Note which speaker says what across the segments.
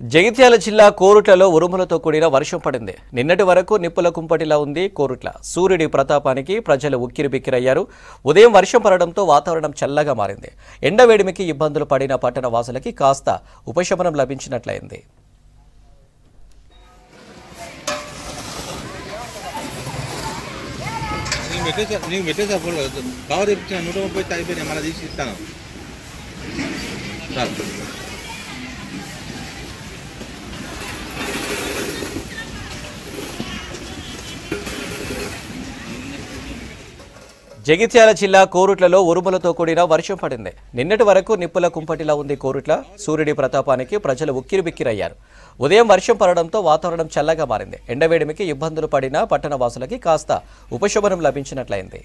Speaker 1: జగిత్యాల జిల్లా కోరుట్లలో ఉరుములతో కూడిన వర్షం పడింది. నిన్నటి వరకు నిప్పుల కుంపటిలా ఉంది కోరుట్ల. సూర్యుడి ప్రతాపానికి ప్రజలు ఉక్కిరిబిక్కిరయ్యారు. ఉదయం వర్షం పడడంతో వాతావరణం చల్లగా మారింది. ఎండవేడిమికి ఇబ్బందులు పడిన పట్టణ వాసులకి కాస్త ఉపశమనం లభించినట్లయింది. జగిత్యాల జిల్లా కోరుట్లలో ఉరుములతో కూడిన వర్షం పడింది. నిన్నటి వరకు నిప్పుల కుంపటిలా ఉంది కోరుట్ల. సూర్యుడి ప్రతాపానికి ప్రజలు ఉక్కిరిబిక్కిరయ్యారు. ఉదయం వర్షం పడడంతో వాతావరణం చల్లగా మారింది. ఎండవేడిమికి ఇబ్బందులు పడిన పట్టణ వాసులకి కాస్త ఉపశమనం లభించినట్లయింది.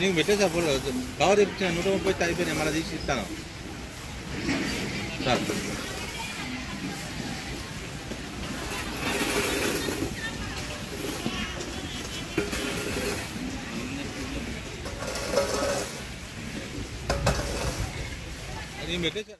Speaker 2: నీకు పెట్టేసా ఫోన్ కవర్ తెప్పించిన 130 అయిపోయినాయి, మళ్ళీ తీసి ఇస్తాను సార్. అది పెట్టేసా.